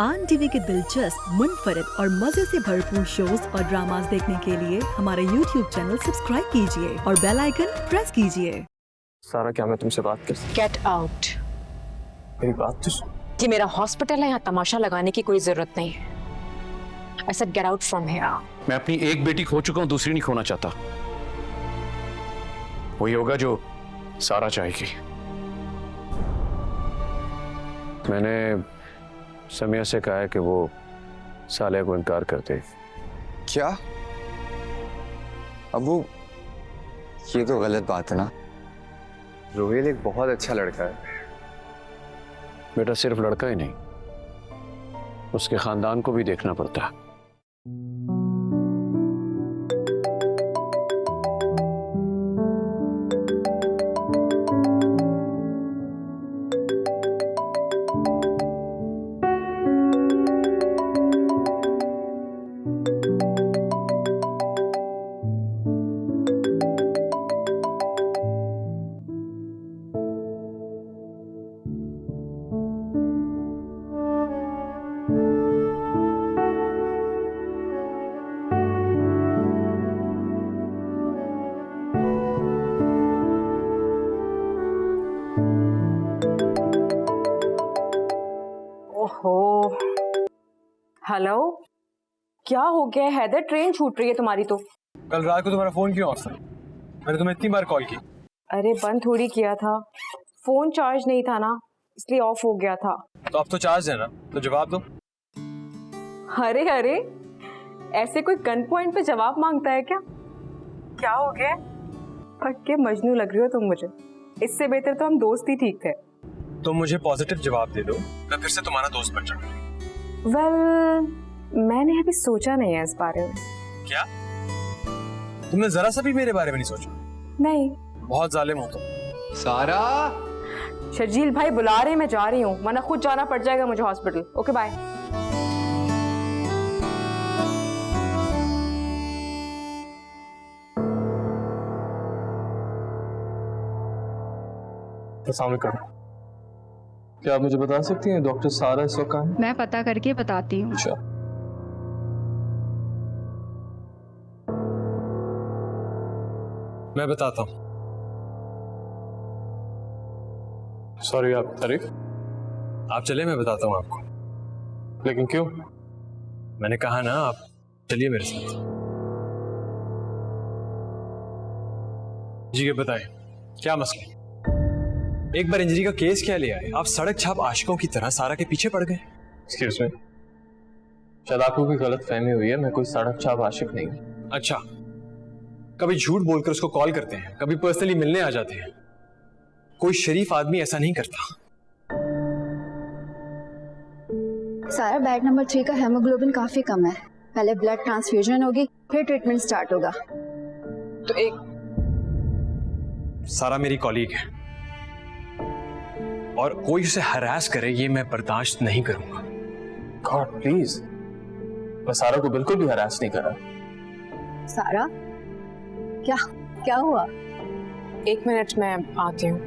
आन टीवी के दिलचस्प, मुनफरिद और मजे से भरपूर शोज और ड्रामास देखने के लिए हमारे YouTube चैनल सब्सक्राइब कीजिए और बेल आइकन प्रेस कीजिए। सारा, क्या मैं तुमसे बात कर सकता? Get out. मेरी बात तो सुन। ये मेरा हॉस्पिटल है, यहाँ तमाशा लगाने की कोई जरूरत नहीं है। I said get out from here. मैं अपनी एक बेटी खो चुका हूं, दूसरी नहीं खोना चाहता। वही होगा जो सारा चाहेगी। मैंने समिया से कहा है कि वो साले को इनकार कर दे। क्या? अबू, ये तो गलत बात है ना। रोहेल एक बहुत अच्छा लड़का है। बेटा सिर्फ लड़का ही नहीं, उसके खानदान को भी देखना पड़ता है। ओहो, हेलो, क्या हो गया हैदर? ट्रेन छूट रही है तुम्हारी तो। कल रात को तुम्हारा फोन क्यों ऑफ था? मैंने तुम्हें इतनी बार कॉल की। अरे बंद थोड़ी किया था, फोन चार्ज नहीं था ना, इसलिए ऑफ हो गया था। तो अब तो चार्ज है ना, तो जवाब दो। अरे अरे, ऐसे कोई गन पॉइंट पे जवाब मांगता है क्या? क्या हो गया? पक्के मजनू लग रही हो तुम मुझे। इससे बेहतर तो हम दोस्त ही ठीक थे। तुम मुझे पॉजिटिव जवाब दे दो, मैं फिर से तुम्हारा दोस्त बन जाऊंगा। मैंने अभी सोचा नहीं है इस बारे में। क्या? तुमने जरा सा भी मेरे बारे में नहीं सोचा? नहीं। बहुत जालिम हो तुम। सारा, शर्जील भाई बुला रहे, मैं जा रही हूँ, वरना खुद जाना पड़ जाएगा मुझे हॉस्पिटल। Okay bye. अस्सलाम वालेकुम। क्या आप मुझे बता सकती हैं डॉक्टर सारा इस वक्त कहाँ है? मैं पता करके बताती हूँ। अच्छा। मैं बताता हूँ। सॉरी आप तारीफ। आप चले, मैं बताता हूँ आपको। लेकिन क्यों? मैंने कहा ना, आप चलिए मेरे साथ। जी ये बताएं, क्या मसला? एक बार इंजरी का केस क्या ले आए? आप सड़क छाप आशिकों की तरह सारा के पीछे पड़ गए। एक्सक्यूज मी, शायद आपको कोई गलत फहमी हुई है। मैं कोई सड़क छाप आशिक नहीं हूं। अच्छा, कभी झूठ बोलकर उसको कॉल करते हैं, कभी पर्सनली मिलने आ जाते हैं। कोई शरीफ आदमी ऐसा नहीं करता। सारा, बेड नंबर 3 का हेमोग्लोबिन काफी कम है। पहले ब्लड ट्रांसफ्यूजन होगी, फिर ट्रीटमेंट स्टार्ट होगा। तो एक सारा मेरी कॉलीग है और कोई उसे हरास करे, ये मैं बर्दाश्त नहीं करूंगा। गॉड प्लीज, मैं सारा को बिल्कुल भी हरास नहीं कर रहा। सारा, क्या क्या हुआ? 1 मिनट में आती हूँ।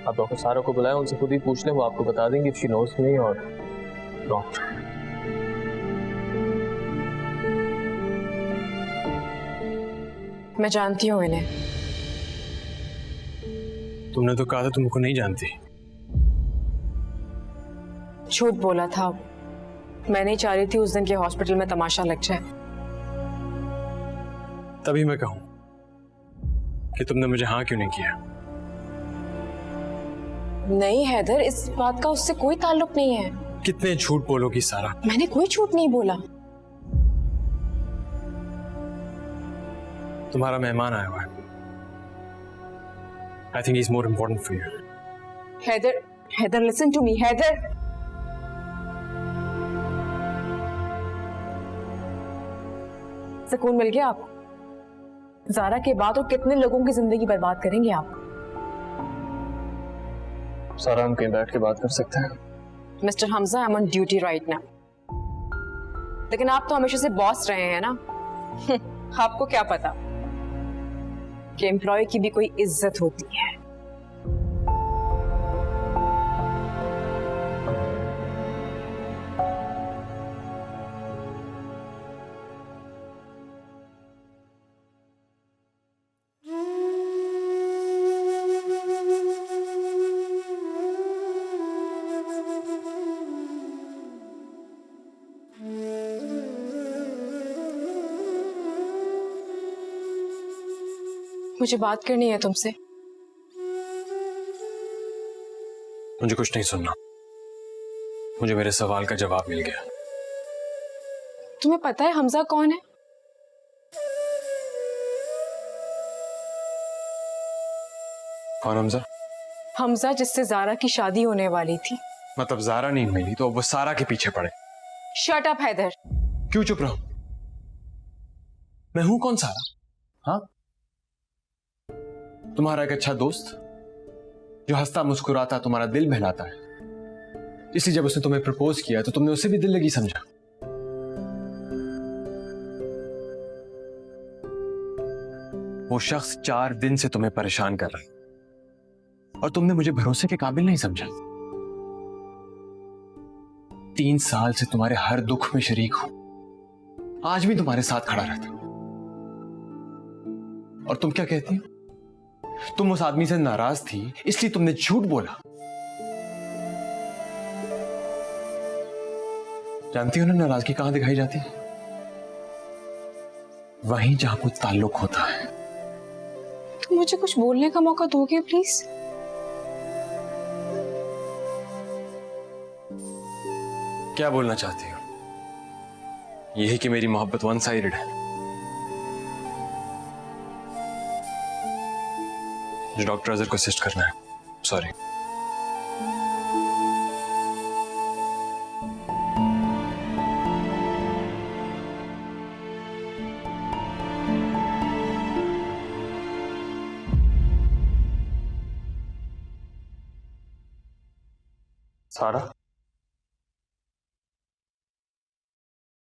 आप डॉक्टर सारा को बुलाएं, उनसे खुद ही पूछ लें, वो आपको बता देंगे इफ शी नोज मी और नॉट। मैं जानती हूँ इन्हें। तुमने तो कहा था तुमको नहीं जानती। झूठ बोला था। मैं नहीं चाह रही थी उस दिन के हॉस्पिटल में तमाशा लग जाए। तभी मैं कहूं कि तुमने मुझे हाँ क्यों नहीं किया? नहीं हैदर, इस बात का उससे कोई ताल्लुक नहीं है। कितने झूठ बोलोगी सारा? मैंने कोई झूठ नहीं बोला। तुम्हारा मेहमान आया हुआ है। I think he's more important for you. Haider, listen to me, Haider. सुकून मिल गया आपको? ज़ारा के बाद और कितने लोगों की जिंदगी बर्बाद करेंगे आप? सारा, हम कहीं बैठ के बात कर सकते हैं? Mister Hamza, I am on duty right now. लेकिन आप तो हमेशा से बॉस रहे हैं ना। आपको क्या पता कि एम्प्लॉय की भी कोई इज्जत होती है। मुझे बात करनी है तुमसे। मुझे कुछ नहीं सुनना, मुझे मेरे सवाल का जवाब मिल गया। तुम्हें पता है हमजा कौन है? कौन हमजा? हमजा जिससे जारा की शादी होने वाली थी। मतलब जारा नहीं मिली तो वो सारा के पीछे पड़े। Shut up Haidar. क्यों चुप रहो? मैं हूं कौन सारा? हाँ, तुम्हारा एक अच्छा दोस्त जो हंसता मुस्कुराता तुम्हारा दिल बहलाता है। इसलिए जब उसने तुम्हें प्रपोज किया तो तुमने उसे भी दिल लगी समझा। वो शख्स 4 दिन से तुम्हें परेशान कर रहा है और तुमने मुझे भरोसे के काबिल नहीं समझा। 3 साल से तुम्हारे हर दुख में शरीक हूं, आज भी तुम्हारे साथ खड़ा रहता। और तुम क्या कहती हो? तुम उस आदमी से नाराज थी इसलिए तुमने झूठ बोला। जानती हो ना नाराजगी कहां दिखाई जाती है? वहीं जहां कुछ ताल्लुक होता है। तुम मुझे कुछ बोलने का मौका दोगे प्लीज? क्या बोलना चाहती हो? यही कि मेरी मोहब्बत वन साइडेड है। मुझे डॉक्टर अजहर को असिस्ट करना है। सॉरी। सारा,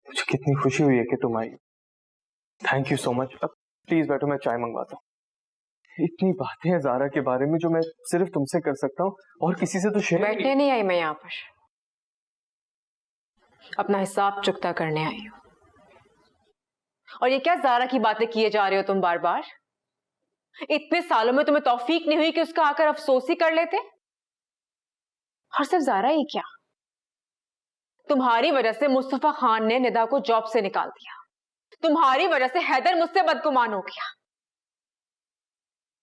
मुझे कितनी खुशी हुई है कि तुम आई। Thank you so much. अब प्लीज बैठो, मैं चाय मंगवाता हूँ। इतनी बातें हैं जारा के बारे में जो मैं सिर्फ तुमसे कर सकता हूँ और किसी से तो शेयर। बैठने नहीं आई मैं यहाँ पर, अपना हिसाब चुकता करने आई हूँ। और ये क्या जारा की बातें किए जा रहे हो तुम बार बार? इतने सालों में तुम्हें तौफीक नहीं हुई कि उसका आकर अफसोस ही कर लेते? और सिर्फ जारा ही क्या, तुम्हारी वजह से मुस्तफा खान ने निदा को जॉब से निकाल दिया। तुम्हारी वजह से हैदर मुझसे बदगुमान हो गया।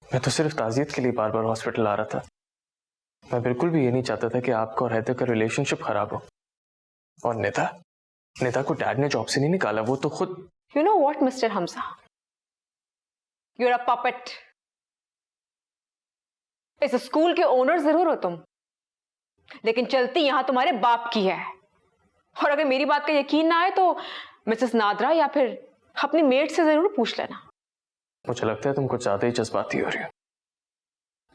मैं तो सिर्फ ताजियत के लिए बार बार हॉस्पिटल आ रहा था। मैं बिल्कुल भी ये नहीं चाहता था कि आपका और हैदर का रिलेशनशिप खराब हो। और निदा को डैड ने जॉब से नहीं निकाला, वो तो खुद। You know what mister Hamza, you are a puppet. इस स्कूल के ओनर जरूर हो तुम, लेकिन चलती यहां तुम्हारे बाप की है। और अगर मेरी बात का यकीन ना आए तो मिसेस नादरा या फिर अपनी मेड से जरूर पूछ लेना। मुझे लगता है तुम कुछ ज्यादा ही जज्बाती हो रही हो।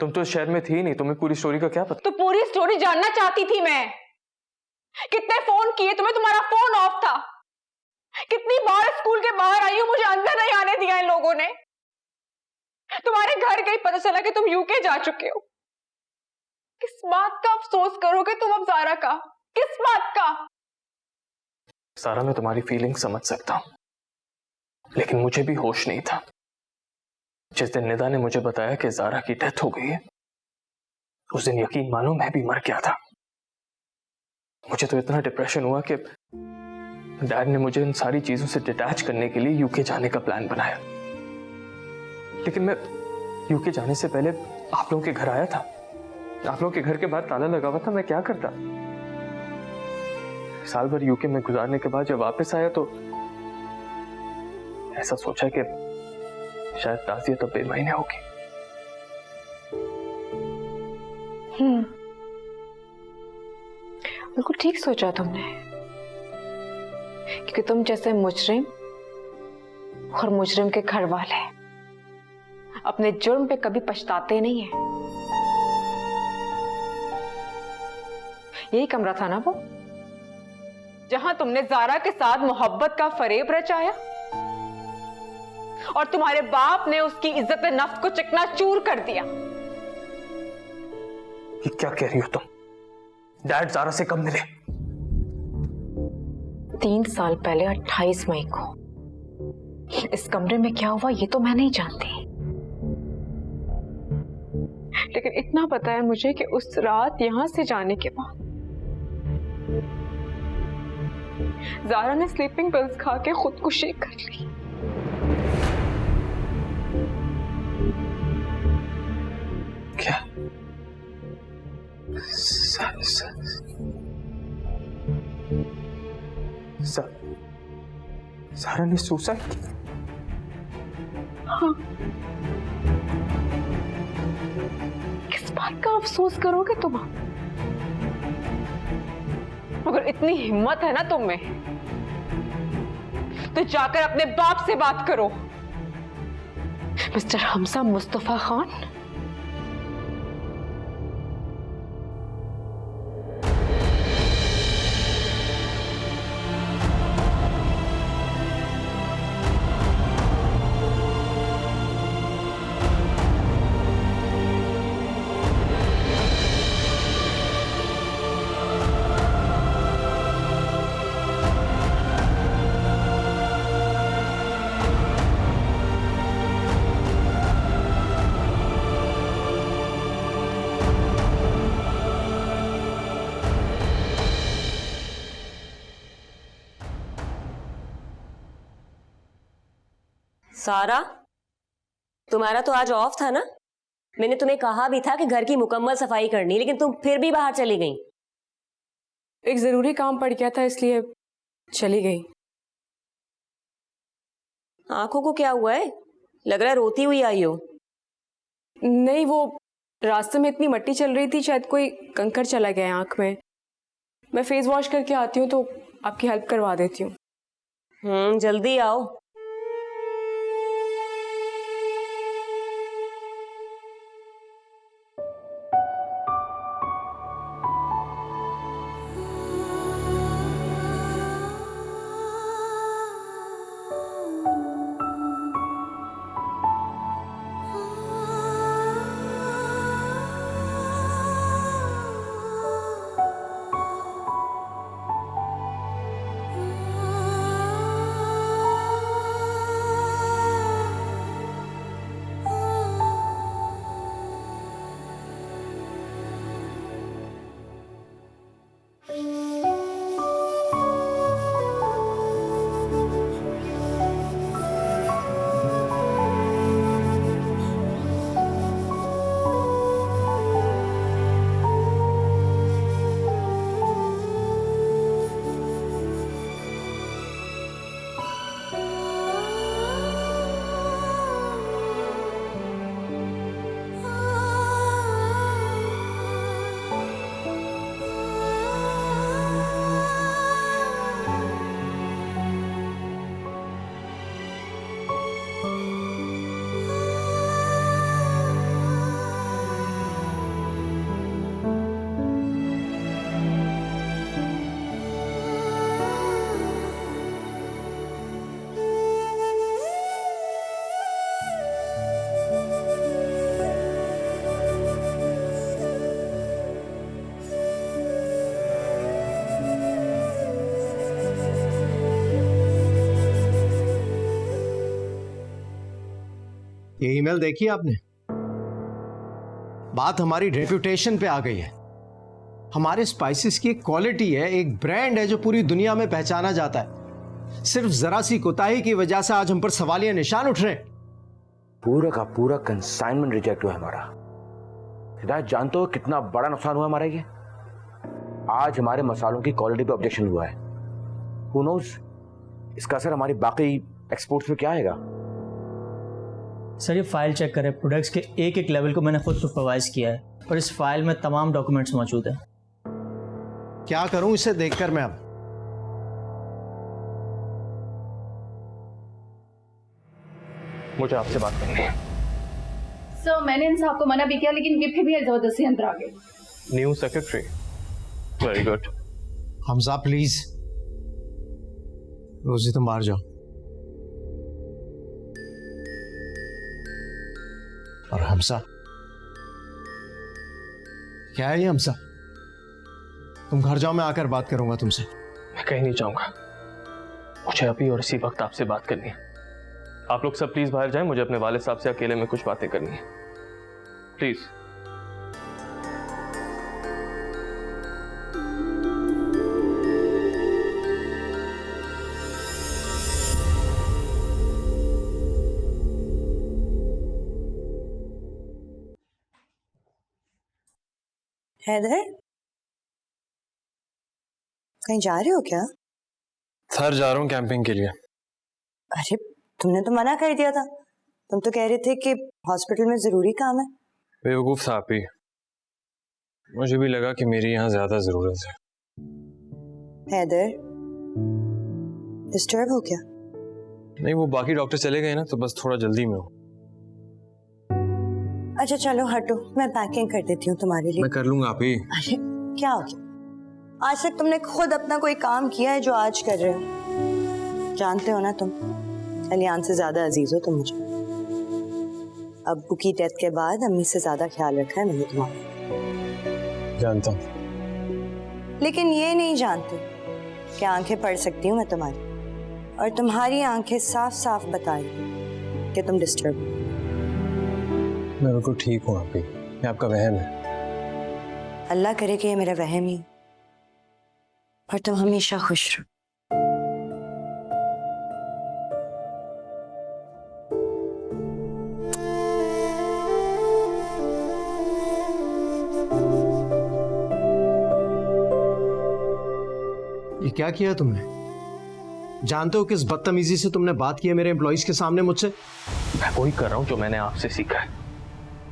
तुम तो शहर में थी ही नहीं, तुम्हें पूरी स्टोरी का क्या पता? तो पूरी स्टोरी जानना चाहती थी मैं। कितने फोन किए तुम्हें, तुम्हारा फोन ऑफ था। कितनी बार स्कूल के बाहर आई हूं, मुझे अंदर नहीं आने दिया इन लोगों ने। तुम्हारे घर गई, पता चला कि तुम यूके जा चुके हो। किस बात का अफसोस करोगे तुम अब जारा का? किस बात का? सारा, मैं तुम्हारी फीलिंग समझ सकता हूं, लेकिन मुझे भी होश नहीं था जिस दिन निदा ने मुझे बताया कि जारा की डेथ हो गई है। उस दिन यकीन मानो मैं भी मर गया था। मुझे तो इतना डिप्रेशन हुआ कि डैड ने मुझे इन सारी चीजों से डिटैच करने के लिए यूके जाने का प्लान बनाया। लेकिन मैं यूके जाने से पहले आप लोगों के घर आया था। आप लोगों के घर के बाहर ताला लगा हुआ था। मैं क्या करता? साल भर यूके में गुजारने के बाद जब वापस आया तो ऐसा सोचा कि शायद ताज़ियत तो बेमहीने होगी। बिल्कुल ठीक सोचा तुमने, क्योंकि तुम जैसे मुजरिम और मुजरिम के घर वाले अपने जुर्म पे कभी पछताते नहीं हैं। यही कमरा था ना वो, जहां तुमने जारा के साथ मोहब्बत का फरेब रचाया और तुम्हारे बाप ने उसकी इज्जत नफ्स को चिकनाचूर कर दिया। ये क्या कह रही हो तुम? डैड जारा से कब मिले? 3 साल पहले 28 मई को। इस कमरे में क्या हुआ ये तो मैं नहीं जानती, लेकिन इतना पता है मुझे कि उस रात यहां से जाने के बाद जारा ने स्लीपिंग पिल्स खा के खुदकुशी कर ली। सारा ने सुसाइड किया? किस बात का अफसोस करोगे तुम? अगर इतनी हिम्मत है ना तुम में, तो जाकर अपने बाप से बात करो, मिस्टर हमजा मुस्तफा खान। सारा, तुम्हारा तो आज ऑफ था ना? मैंने तुम्हें कहा भी था कि घर की मुकम्मल सफाई करनी, लेकिन तुम फिर भी बाहर चली गई। एक जरूरी काम पड़ गया था इसलिए चली गई। आंखों को क्या हुआ है? लग रहा है रोती हुई आई हो। नहीं, वो रास्ते में इतनी मट्टी चल रही थी, शायद कोई कंकड़ चला गया आंख में। मैं फेस वॉश करके आती हूँ तो आपकी हेल्प करवा देती हूँ। जल्दी आओ। ये ईमेल देखी आपने? बात हमारी रेपुटेशन पे आ गई है। हमारे स्पाइसेस की एक क्वालिटी है, एक ब्रांड है जो पूरी दुनिया में पहचाना जाता है। सिर्फ जरा सी कोताही की वजह से आज हम पर सवालिया निशान उठ रहे हैं। पूरा का पूरा कंसाइनमेंट रिजेक्ट हुआ है हमारा। हिदायत, जानते हो कितना बड़ा नुकसान हुआ हमारा? ये आज हमारे मसालों की क्वालिटी पे ऑब्जेक्शन हुआ है। Who knows, इसका असर हमारी बाकी एक्सपोर्ट्स पे क्या आएगा? सर, ये फाइल चेक करें। प्रोडक्ट्स के एक एक लेवल को मैंने खुद सुपरवाइज किया है और इस फाइल में तमाम डॉक्यूमेंट्स मौजूद हैं। क्या करूं इसे देखकर मैं अब? मुझे आपसे बात करनी है। सर, मैंने इन साहब को मना भी किया, लेकिन ये फिर भी जबरदस्ती अंदर आ गए। New secretary, very good. Hamza please, रोजी तुम बाहर जाओ। और हमजा, क्या है ये हमजा? तुम घर जाओ, मैं आकर बात करूंगा तुमसे। मैं कहीं नहीं जाऊंगा, मुझे अभी और इसी वक्त आपसे बात करनी है। आप लोग सब प्लीज बाहर जाएं, मुझे अपने वालिद साहब से अकेले में कुछ बातें करनी है, प्लीज। हैदर, कहीं जा रहे हो क्या? सर जा रहा हूँ कैंपिंग के लिए। अरे तुमने तो मना कर दिया था। तुम तो कह रहे थे कि हॉस्पिटल में जरूरी काम है। बेवकूफ था आप ही, मुझे भी लगा कि मेरी यहाँ ज्यादा जरूरत है। हैदर, डिस्टर्ब हो क्या? नहीं, वो बाकी डॉक्टर चले गए ना, तो बस थोड़ा जल्दी में हूँ। अच्छा चलो हटो, मैं पैकिंग कर देती हूँ तुम्हारे लिए। मैं कर लूंगा आप ही। अरे क्या हो गया? आज तक तुमने खुद अपना कोई काम किया है जो आज कर रहे हो? जानते हो ना तुम, अलियान से ज्यादा अजीज हो तुम मुझे। अब्बू की डेथ के बाद अम्मी से ज्यादा ख्याल रखा है मैंने तुम्हारा। जानता हूँ। लेकिन ये नहीं जानते कि आंखें पढ़ सकती हूँ मैं तुम्हारी, और तुम्हारी आंखें साफ साफ बताई कि तुम डिस्टर्ब हो। मैं बिल्कुल ठीक हूँ आप ही, ये आपका वहम है। अल्लाह करे कि ये मेरा वहम ही, और तुम हमेशा खुश रहो। ये क्या किया तुमने? जानते हो किस बदतमीजी से तुमने बात की है मेरे एम्प्लॉइज के सामने मुझसे? मैं वही कर रहा हूँ जो मैंने आपसे सीखा है।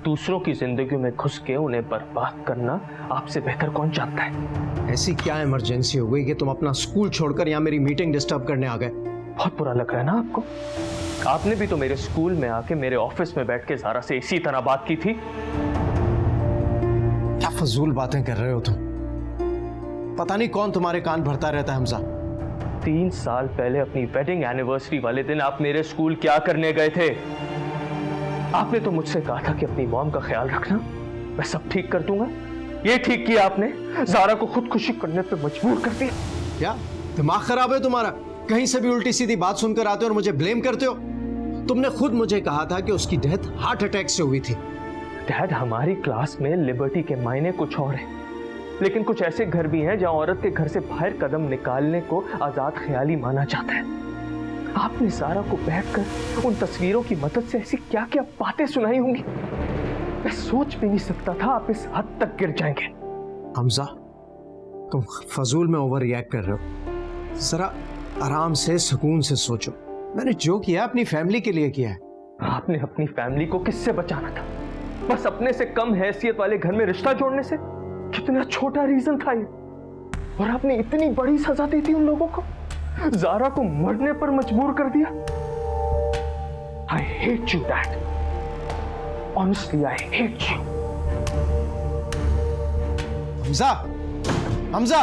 दूसरों की जिंदगी में घुस के उन्हें बर्बाद करना आपसे बेहतर कौन जानता है? ऐसी क्या इमरजेंसी हो गई कि तुम अपना स्कूल छोड़कर यहाँ मेरी मीटिंग डिस्टर्ब करने आ गए? बहुत बुरा लग रहा है ना आपको? आपने भी तो मेरे स्कूल में आके मेरे ऑफिस में बैठ के ज़ारा से इसी तरह बात की थी। क्या फजूल बातें कर रहे हो तुम? पता नहीं कौन तुम्हारे कान भरता रहता है हमजा। 3 साल पहले अपनी वेडिंग एनिवर्सरी वाले दिन आप मेरे स्कूल क्या करने गए थे? आपने तो मुझसे कहा था कि अपनी मॉम का ख्याल रखना, मैं सब ठीक कर दूंगा। ये ठीक किया आपने, ज़ारा को खुदकुशी करने पे मजबूर कर दिया। क्या दिमाग खराब है तुम्हारा? कहीं से भी उल्टी सीधी बात सुनकर आते हो और मुझे ब्लेम करते हो। तुमने खुद मुझे कहा था कि उसकी डेथ हार्ट अटैक से हुई थी। डैड, हमारी क्लास में लिबर्टी के मायने कुछ और है, लेकिन कुछ ऐसे घर भी हैं जहां औरत के घर से बाहर कदम निकालने को आजाद ख्याली माना जाता है। आपने ज़ारा को बैठकर उन तस्वीरों की मदद से ऐसी क्या क्या बातें सुनाई होंगी, मैं सोच भी नहीं सकता था आप इस हद तक गिर जाएंगे। हमजा, तुम फजूल में ओवर रिएक्ट कर रहे हो। जरा आराम से सुकून से सोचो। मैंने जो किया अपनी फैमिली के लिए किया है। आपने अपनी फैमिली को किससे बचाना था? बस अपने से कम हैसियत वाले घर में रिश्ता जोड़ने से? कितना छोटा रीजन था ये, और आपने इतनी बड़ी सजा दी थी उन लोगों को। ज़ारा को मरने पर मजबूर कर दिया। I hate you, Dad. Honestly, I hate you. Hamza, Hamza,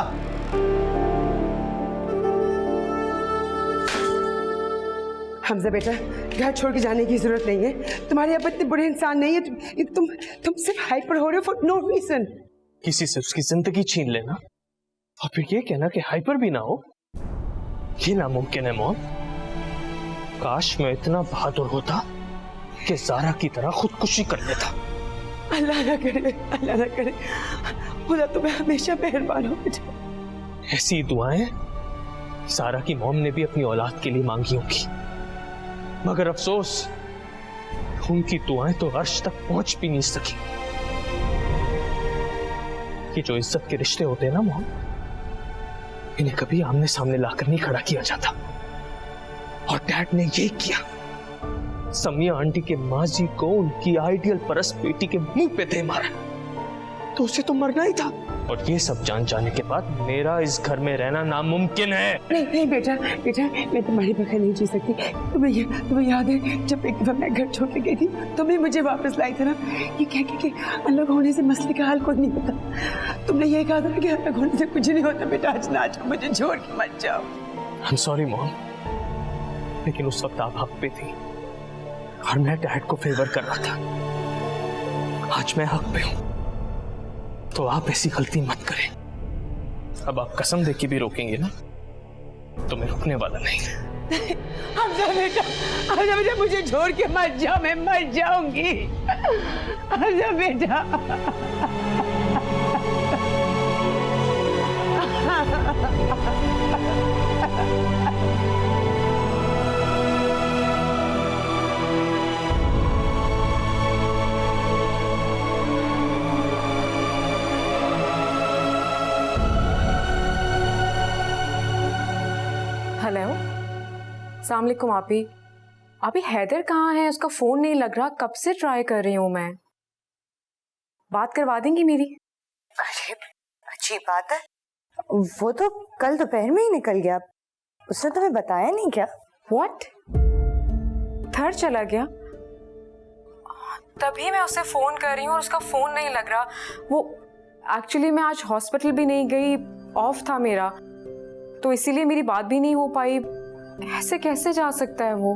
Hamza बेटा, घर छोड़ के जाने की जरूरत नहीं है। तुम्हारे अब इतने बुरे इंसान नहीं है। तुम सिर्फ हाइपर हो रहे हो फॉर नो रीजन। किसी से उसकी जिंदगी छीन लेना और फिर ये कहना कि हाइपर भी ना हो, ये नामुमकिन है मॉम। काश मैं इतना बहादुर होता कि ज़ारा की तरह खुदकुशी कर लेता। अल्लाह ना करे, अल्लाह ना करे। खुदा तुम्हें हमेशा मेहरबान हो बेटा। ऐसी दुआएं ज़ारा की मॉम ने भी अपनी औलाद के लिए मांगी होंगी, मगर अफसोस उनकी दुआएं तो अर्श तक पहुंच भी नहीं सकी। ये जो इज्जत के रिश्ते होते हैं ना मॉम, इन्हें कभी आमने सामने लाकर नहीं खड़ा किया जाता, और डैड ने ये किया। समिया आंटी के माजी को उनकी आइडियल परस्त बेटी के मुंह पे दे मारा, तो उसे तो मरना ही था। और ये सब जान जाने के बाद मेरा इस घर में रहना नामुमकिन है। नहीं नहीं बेटा, बेटा मैं तुम्हारी बगैर नहीं जी सकती। तुम्हें याद है जब एक दफा मैं घर छोड़ के गई थी, तुमने मुझे वापस लाई थी ना, ये कह के अलग होने से मसले का हल कोई नहीं होता। तुमने ये कहा था कि अलग होने से कुछ नहीं होता। बेटा आज ना जाओ, मुझे छोड़ के मत जाओ। I'm sorry मॉम, लेकिन उस वक्त आप हक पे थी और मैं डैड को फेवर कर रहा था। आज मैं हक पे हूं, तो आप ऐसी गलती मत करें। अब आप कसम दे के भी रोकेंगे ना, तो मैं रुकने वाला नहीं। हमजा बेटा, मुझे छोड़ के मत जाओ, मैं मर जाऊंगी। हमजा बेटा। हेलो, अस्सलाम वालेकुम आपी। आपी हैदर कहाँ है? उसका फोन नहीं लग रहा, कब से ट्राई कर रही हूँ मैं। बात करवा देंगी मेरी? अरे अच्छी बात है, वो तो कल दोपहर में ही निकल गया। उसने तुम्हें बताया नहीं क्या? व्हाट? घर चला गया? तभी मैं उसे फोन कर रही हूँ और उसका फोन नहीं लग रहा। वो एक्चुअली मैं आज हॉस्पिटल भी नहीं गई, ऑफ था मेरा, तो इसीलिए मेरी बात भी नहीं हो पाई। ऐसे कैसे जा सकता है वो?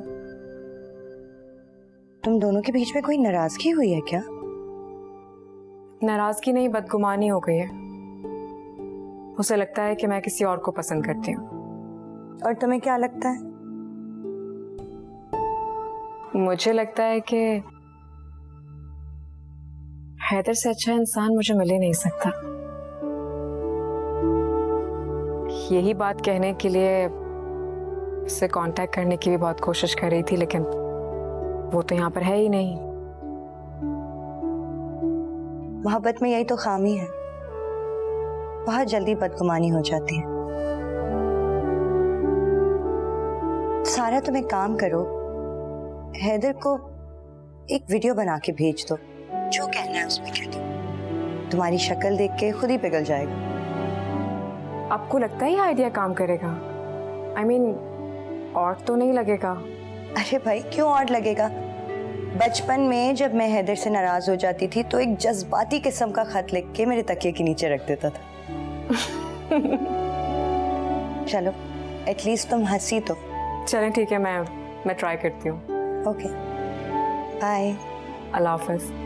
तुम दोनों के बीच में कोई नाराजगी हुई है क्या? नाराजगी नहीं, बदगुमानी हो गई है। उसे लगता है कि मैं किसी और को पसंद करती हूँ। और तुम्हें क्या लगता है? मुझे लगता है कि हैदर से अच्छा इंसान मुझे मिल ही नहीं सकता। यही बात कहने के लिए उससे कांटेक्ट करने की भी बहुत कोशिश कर रही थी, लेकिन वो तो यहाँ पर है ही नहीं। मोहब्बत में यही तो खामी है, बहुत जल्दी बदगुमानी हो जाती है। सारा तुम एक काम करो, हैदर को एक वीडियो बना के भेज दो, जो कहना है उसमें कह दो। तुम्हारी शक्ल देख के खुद ही पिघल जाएगा। आपको लगता है ये आइडिया काम करेगा? I mean, और तो नहीं लगेगा? अरे भाई क्यों ऑड लगेगा? बचपन में जब मैं हैदर से नाराज हो जाती थी तो एक जज्बाती किस्म का खत लिख के मेरे तकिए के नीचे रख देता था। चलो एटलीस्ट तुम हंसी तो। चलें ठीक है, मैं ट्राई करती हूँ। Okay bye. अल्लाह हाफिज।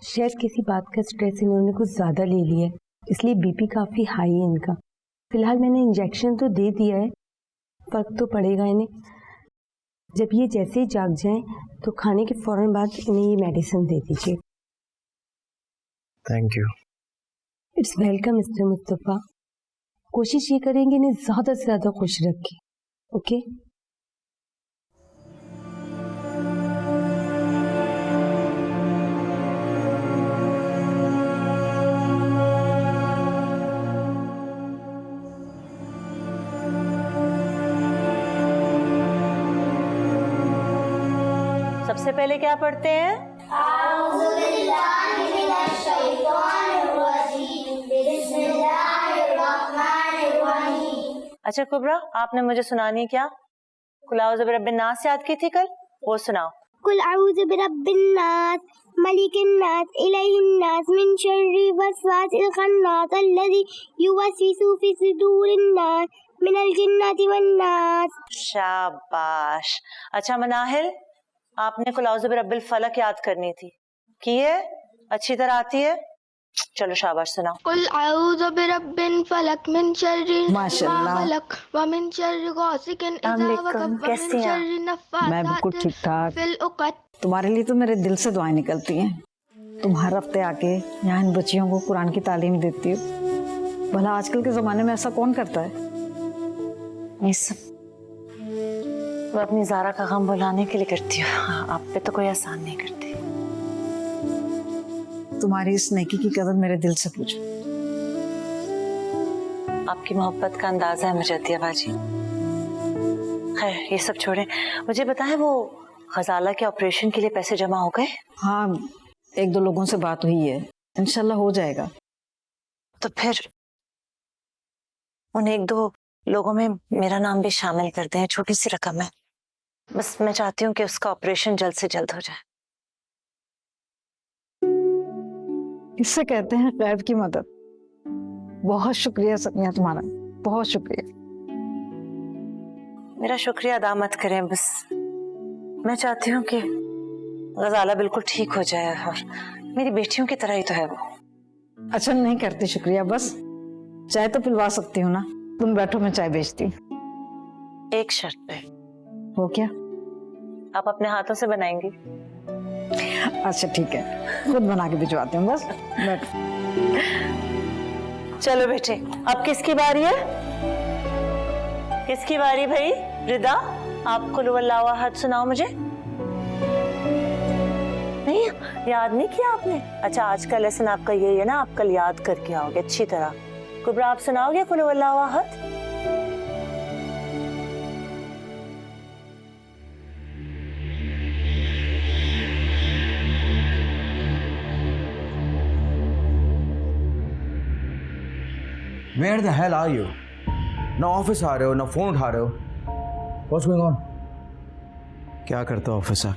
शायद किसी बात का स्ट्रेस इन्होंने कुछ ज़्यादा ले लिया है, इसलिए बीपी काफ़ी हाई है इनका। फिलहाल मैंने इंजेक्शन तो दे दिया है, फर्क तो पड़ेगा इन्हें। जब ये जैसे ही जाग जाएं तो खाने के फौरन बाद इन्हें ये मेडिसिन दे दीजिए। Thank you. It's welcome mister Mustafa. कोशिश ये करेंगे इन्हें ज़्यादा से ज़्यादा खुश रखें। ओके सबसे पहले क्या पढ़ते हैं? अच्छा कुबरा, आपने मुझे सुनानी है क्या? कुल औज़ु बिरब्बिन नास याद की थी कल, वो सुनाओ। कुल औज़ु बिरब्बिन नास मलिकिन नास इलाहिन नास मिन शर्रि वस्वासिल खन्नास अल्लज़ी युवस्विसु फी सुदूरिन नास मिनल जिन्नति वन नास। शाबाश। अच्छा मनाहिल, आपने कुल औज़ु बिरब्बिल फलक याद करनी थी, की है? अच्छी तरह आती है? चलो शाबाश सुनाओ। कुल औज़ु बिरब्बिन फलक मिन शर्रि मा खलक व मिन शर्रि गासिकिन इज़ा वक़ब व मिन शर्रि मैं बिल्कुल ठीक ठाक। फिल उक़द। तुम्हारे लिए तो मेरे दिल से दुआएं निकलती हैं। तुम हर हफ्ते आके यहाँ इन बच्चियों को कुरान की तालीम देती हो। भला आजकल के जमाने में ऐसा कौन करता है? ये सब मैं अपनी ज़ारा का गम भुलाने के लिए करती हूँ, आप पे तो कोई एहसान नहीं करती। तुम्हारी इस नेकी की कदर मेरे दिल से पूछो। आपकी मोहब्बत का अंदाजा है मुझे अतिया बाजी। खैर ये सब छोड़े, मुझे बताएं वो गजाला के ऑपरेशन के लिए पैसे जमा हो गए? हाँ, एक दो लोगों से बात हुई है, इंशाल्लाह हो जाएगा। तो फिर उन एक दो लोगों में मेरा नाम भी शामिल कर दें, छोटी सी रकम है, बस मैं चाहती हूँ कि उसका ऑपरेशन जल्द से जल्द हो जाए। इससे कहते हैं गैब की मदद। बहुत शुक्रिया सनिया तुम्हारा, बहुत शुक्रिया। मेरा शुक्रिया अदा मत करें, बस मैं चाहती हूँ कि गजाला बिल्कुल ठीक हो जाए और मेरी बेटियों की तरह ही तो है वो। अच्छा नहीं करती, शुक्रिया। बस चाय तो पिलवा सकती हूँ ना। तुम बैठो, मैं चाय भेजती हूँ। एक शर्त पे। वो क्या? आप अपने हाथों से बनाएंगी? अच्छा ठीक है, खुद बना के भिजवाती हूँ। बस बैठो। चलो बेटे, अब किसकी बारी है? किसकी बारी भाई? रिदा, आप कुल वल्लाहु अहद सुनाओ मुझे। नहीं याद नहीं किया आपने? अच्छा, आज का लेसन आपका यही है ना, आप कल याद करके आओगे अच्छी तरह। कुबरा, आप सुनाओगे कुल वल्लाहु अहद? Where the hell are you? ना ऑफिस आ रहे हो, ना फोन उठा रहे हो। What's going on? क्या करता ऑफिसर?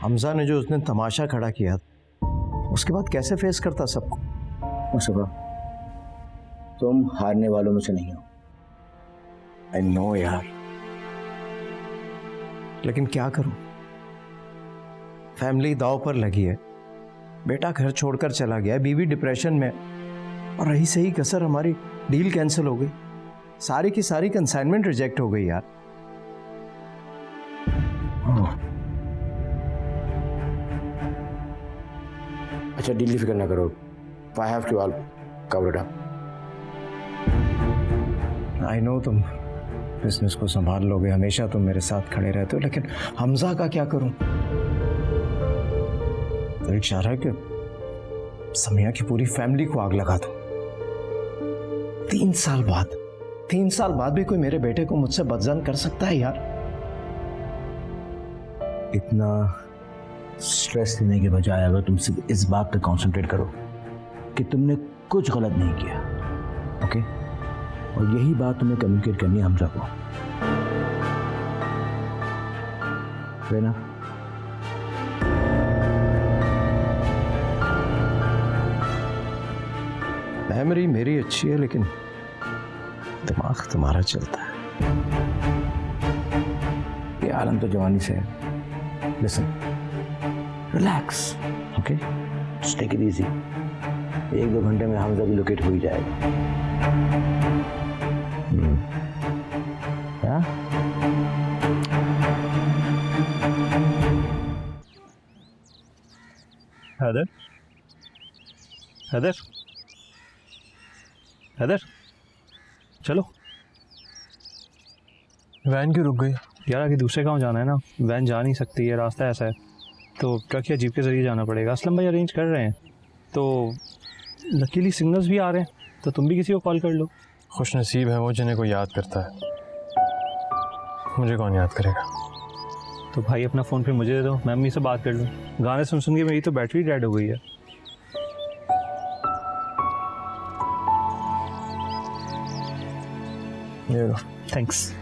हमजा ने जो उसने तमाशा खड़ा किया, उसके बाद कैसे फेस करता सबको? मुस्तफा, तुम हारने वालों में से नहीं हो। आई नो यार, लेकिन क्या करूं? फैमिली दांव पर लगी है, बेटा घर छोड़कर चला गया, बीवी डिप्रेशन में, और रही सही कसर हमारी डील कैंसिल हो गई। सारी की सारी कंसाइनमेंट रिजेक्ट हो गई यार। अच्छा, डील की फिक्र ना करो। I have to all cover it up. I know तुम बिजनेस को संभाल लोगे, हमेशा तुम मेरे साथ खड़े रहते हो, लेकिन हमजा का क्या करूं? तो एक चाह रहा है कि समिया की पूरी फैमिली को आग लगा दो। 3 साल बाद भी कोई मेरे बेटे को मुझसे बदजन कर सकता है यार? इतना स्ट्रेस लेने के बजाय अगर तुम सिर्फ इस बात पे कंसंट्रेट करो कि तुमने कुछ गलत नहीं किया, ओके? और यही बात तुम्हें कम्युनिकेट करनी है हमजा को, है ना? मेमोरी मेरी अच्छी है, लेकिन दिमाग तुम्हारा चलता है। ये आलम तो जवानी से है। Listen, relax, okay? Just take it easy. 1-2 घंटे में हमजा भी लोकेट हो ही जाएगा। क्या? हैदर, हैदर, हैदर, चलो। वैन क्यों रुक गई? यार आगे दूसरे गांव जाना है ना, वैन जा नहीं सकती है, रास्ता ऐसा है, तो ट्रक या जीप के ज़रिए जाना पड़ेगा। असलम भाई अरेंज कर रहे हैं, तो लकीली सिग्नल्स भी आ रहे हैं, तो तुम भी किसी को कॉल कर लो। खुश नसीब है वो जिन्हें कोई याद करता है, मुझे कौन याद करेगा? तो भाई अपना फ़ोन फिर मुझे दे दो, मैं अम्मी से बात कर लूँ। गाने सुन सुन के मेरी तो बैटरी डेड हो गई है। थैंक्स।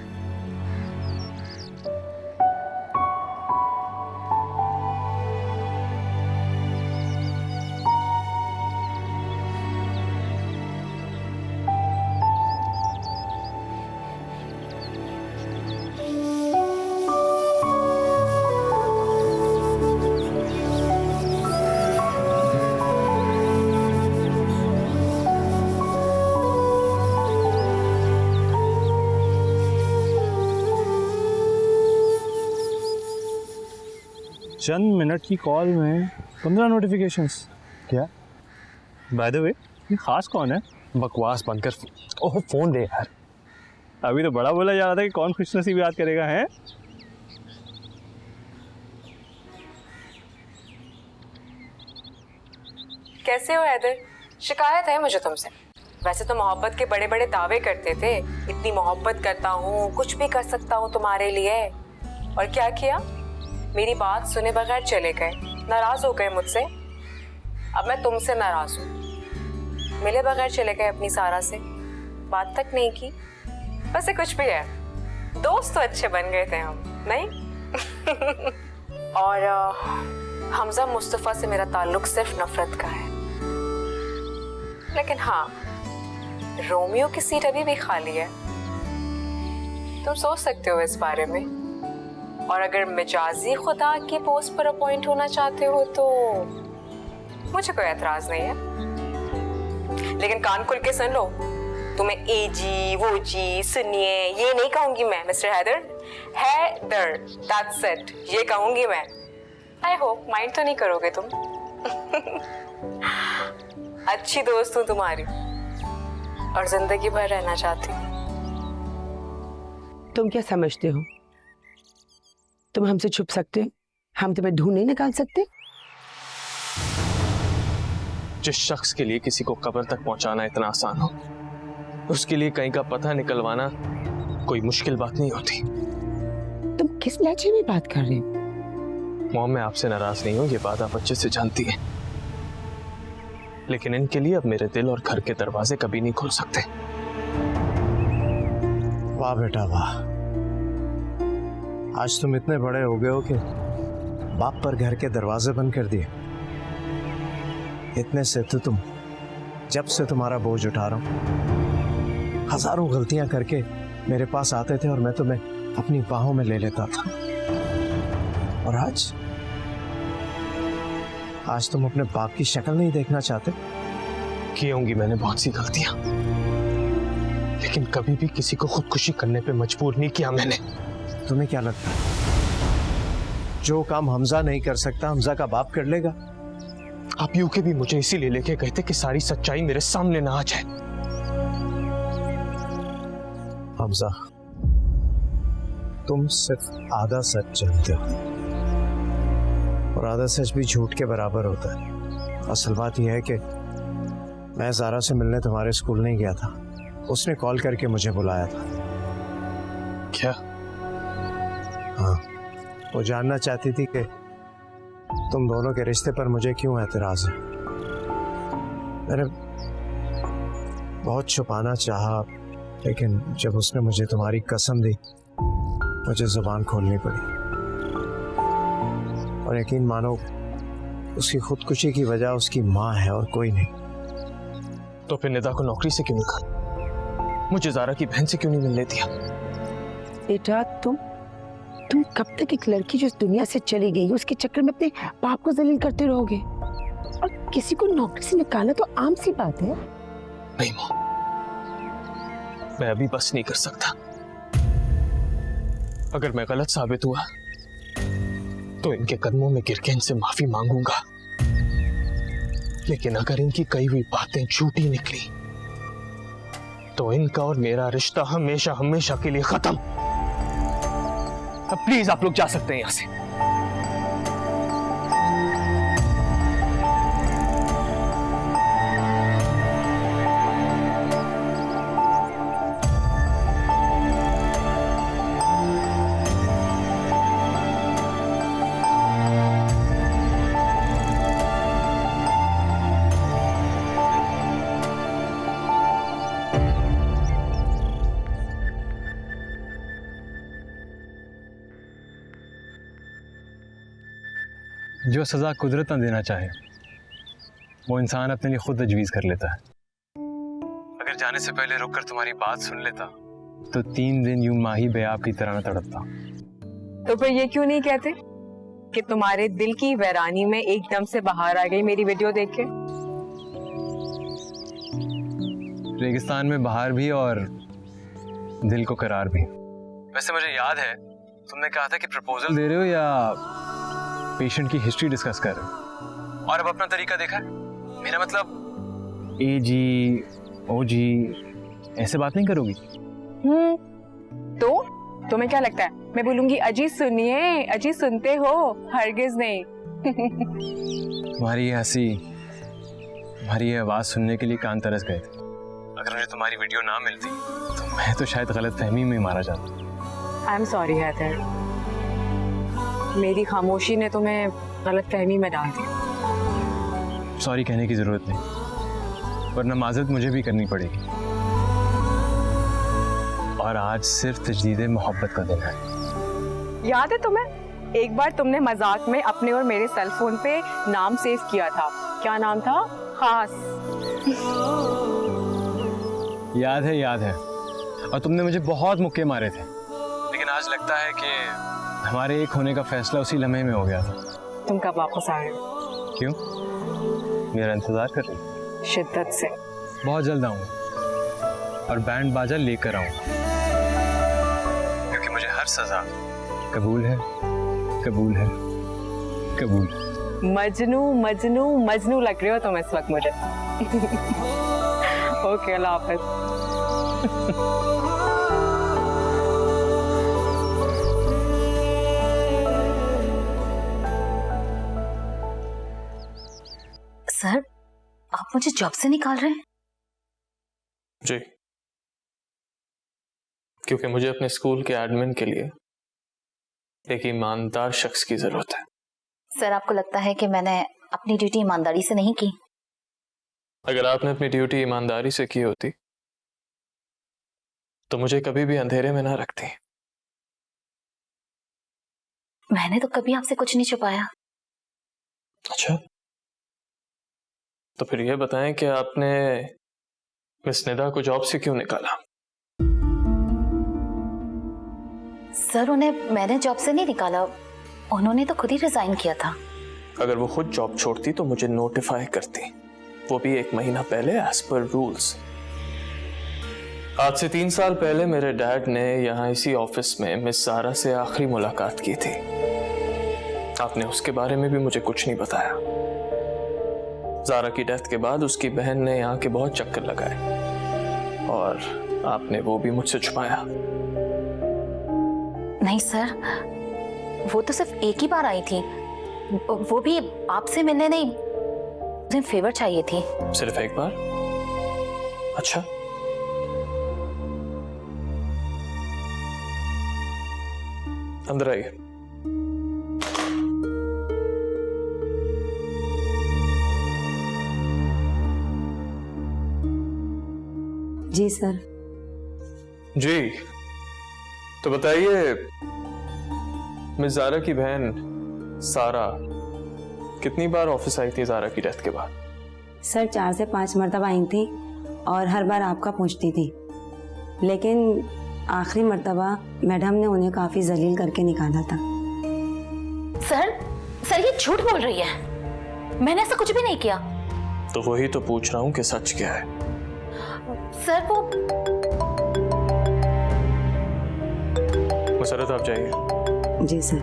चंद मिनट की कॉल में 15 नोटिफिकेशंस। क्या? बाय द वे, ये खास कौन है? बकवास बंद कर। ओह फोन दे यार। अभी तो बड़ा बोला जा रहा था कि कौन खुशनसीब याद करेगा, है? कैसे हो हैदर? शिकायत है मुझे तुमसे। वैसे तो मोहब्बत के बड़े बड़े दावे करते थे, इतनी मोहब्बत करता हूँ, कुछ भी कर सकता हूँ तुम्हारे लिए, और क्या किया? मेरी बात सुने बगैर चले गए, नाराज हो गए मुझसे। अब मैं तुमसे नाराज हूँ। मिले बगैर चले गए अपनी सारा से, बात तक नहीं की। वैसे कुछ भी है, दोस्त तो अच्छे बन गए थे हम, नहीं? और हमजा मुस्तफ़ा से मेरा ताल्लुक सिर्फ नफरत का है, लेकिन हाँ, रोमियो की सीट अभी भी खाली है। तुम सोच सकते हो इस बारे में, और अगर मिजाजी खुदा की पोस्ट पर अपॉइंट होना चाहते हो तो मुझे कोई एतराज नहीं है। लेकिन कान खुल के सुन लो, तुम्हें ए जी वो जी सुनिए ये नहीं कहूंगी मैं mister Haidar, Haidar that's it, ये कहूंगी मैं। आई होप माइंड तो नहीं करोगे तुम। अच्छी दोस्त हूँ तुम्हारी और जिंदगी भर रहना चाहती हूँ। तुम क्या समझते हो? तुम हमसे छुप सकते हो, हम तुम्हें ढूंढ नहीं निकाल सकते? जिस शख्स के लिए किसी को कब्र तक पहुंचाना इतना आसान हो, उसके लिए कहीं का पता निकलवाना कोई मुश्किल बात नहीं होती। तुम किस लहजे में बात कर रहे हो? मॉम, मैं आपसे नाराज नहीं हूं, ये बात आप अच्छे से जानती हैं, लेकिन इनके लिए अब मेरे दिल और घर के दरवाजे कभी नहीं खोल सकते। वाह बेटा वाह, आज तुम इतने बड़े हो गए हो कि बाप पर घर के दरवाजे बंद कर दिए। इतने से तो तुम, जब से तुम्हारा बोझ उठा रहा हूं, हजारों गलतियां करके मेरे पास आते थे और मैं तुम्हें अपनी बाहों में ले लेता था। और आज तुम अपने बाप की शक्ल नहीं देखना चाहते। की होंगी मैंने बहुत सी गलतियां, लेकिन कभी भी किसी को खुदकुशी करने पे मजबूर नहीं किया मैंने। तुम्हें क्या लगता है जो काम हमजा नहीं कर सकता हमजा का बाप कर लेगा? आप यूके भी मुझे इसीलिए लेके गए थे कि सारी सच्चाई मेरे सामने ना आ जाए। हमजा, तुम सिर्फ आधा सच जानते हो और आधा सच भी झूठ के बराबर होता है। असल बात यह है कि मैं ज़ारा से मिलने तुम्हारे स्कूल नहीं गया था, उसने कॉल करके मुझे बुलाया था। क्या? हाँ, वो जानना चाहती थी कि तुम दोनों के रिश्ते पर मुझे क्यों एतराज है। मैंने बहुत छुपाना चाहा, लेकिन जब उसने मुझे तुम्हारी कसम दी मुझे जुबान खोलनी पड़ी। और यकीन मानो, उसकी खुदकुशी की वजह उसकी माँ है और कोई नहीं। तो फिर निदा को नौकरी से क्यों निकाला? मुझे ज़ारा की बहन से क्यों नहीं मिलने दिया? बेटा तुम कब तक एक लड़की जो इस दुनिया से चली गई उसके चक्कर में अपने बाप को जलील करते रहोगे? और किसी को नौकरी से निकाला तो आम सी बात है। नहीं माँ, मैं अभी बस नहीं कर सकता। अगर मैं गलत साबित हुआ तो इनके कदमों में गिर के इनसे माफी मांगूंगा, लेकिन अगर इनकी कही हुई बातें झूठी निकली तो इनका और मेरा रिश्ता हमेशा हमेशा के लिए खत्म। अब प्लीज आप लोग जा सकते हैं यहां से। जो सज़ा कुदरत न देना चाहे वो इंसान अपने लिए खुद तजवीज़ कर लेता है। अगर जाने से पहले रुककर तुम्हारी बात सुन लेता तो 3 दिन यूं माही बेआब की तरह न तड़पता। तो फिर ये क्यों नहीं कहते कि तुम्हारे दिल की वैरानी में एकदम से बाहर आ गई मेरी वीडियो देख के? रेगिस्तान में बहार भी और दिल को करार भी। वैसे मुझे याद है तुमने कहा था कि प्रपोजल दे रहे हो या पेशेंट की हिस्ट्री डिस्कस कर रहे हो, और अब अपना तरीका देखा है। मेरा मतलब ए जी ओ जी ऐसे बात नहीं करोगी? तो तुम्हें क्या लगता है मैं बोलूंगी अजी सुनिए, अजी सुनते हो? हरगिज नहीं। तुम्हारी ये हंसी, तुम्हारी ये आवाज सुनने के लिए कान तरस गए थे। अगर मुझे तुम्हारी वीडियो ना मिलती तो मैं तो शायद गलत फहमी में मारा जाता। आई एम सॉरी हैदर, मेरी खामोशी ने तुम्हें गलत फहमी में डाल दिया। सॉरी कहने की जरूरत नहीं, वरना माजरत मुझे भी करनी पड़ेगी। और आज सिर्फ तजदीद मोहब्बत का दिन है। याद है तुम्हें एक बार तुमने मजाक में अपने और मेरे सेल फोन पे नाम सेव किया था? क्या नाम था? खास। याद है, याद है। और तुमने मुझे बहुत मुक्के मारे थे, लेकिन आज लगता है कि हमारे एक होने का फैसला उसी लम्हे में हो गया था। तुम कब वापस आ रहे हो? क्यों? मेरा इंतजार कर रही? शिद्दत से। बहुत जल्द आऊंगा और बैंड बाजा लेकर आऊंगा, क्योंकि मुझे हर सजा कबूल है, कबूल है, कबूल है। मजनू मजनू मजनू लग रहे हो तुम इस वक्त मुझे। ओके, अल्लाह हाफिज। सर, आप मुझे जॉब से निकाल रहे हैं? जी, क्योंकि मुझे अपने स्कूल के एडमिन के लिए एक ईमानदार शख्स की जरूरत है। सर, आपको लगता है कि मैंने अपनी ड्यूटी ईमानदारी से नहीं की? अगर आपने अपनी ड्यूटी ईमानदारी से की होती तो मुझे कभी भी अंधेरे में ना रखती। मैंने तो कभी आपसे कुछ नहीं छुपाया। अच्छा, तो फिर यह बताएं कि आपने मिस निदा को जॉब से क्यों निकाला? सर, उन्हें मैंने जॉब से नहीं निकाला, उन्होंने तो खुद ही रिजाइन किया था। अगर वो खुद जॉब छोड़ती तो मुझे नोटिफाई करती, वो भी 1 महीना पहले एज पर रूल्स। आज से 3 साल पहले मेरे डैड ने यहाँ इसी ऑफिस में मिस ज़ारा से आखिरी मुलाकात की थी। आपने उसके बारे में भी मुझे कुछ नहीं बताया। ज़ारा की डेथ के बाद उसकी बहन ने यहाँ के बहुत चक्कर लगाए और आपने वो भी मुझसे छुपाया। नहीं सर, वो तो सिर्फ एक ही बार आई थी, वो भी आपसे मिलने नहीं, मुझे फेवर चाहिए थी। सिर्फ एक बार? अच्छा, अंदर आइए। जी सर। जी, तो बताइए, मिस ज़ारा की बहन सारा कितनी बार ऑफिस आई थी ज़ारा की डेथ के बाद? सर 4 से 5 मरतबा आई थी और हर बार आपका पूछती थी, लेकिन आखिरी मरतबा मैडम ने उन्हें काफी जलील करके निकाला था। सर ये झूठ बोल रही है, मैंने ऐसा कुछ भी नहीं किया। तो वही तो पूछ रहा हूँ कि सच क्या है? सर वो मुसरत, आप जाइए। जी सर।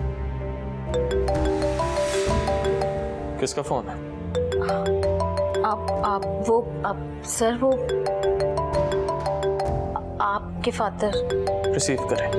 किसका फोन है? सर वो आपके फादर। रिसीव करें।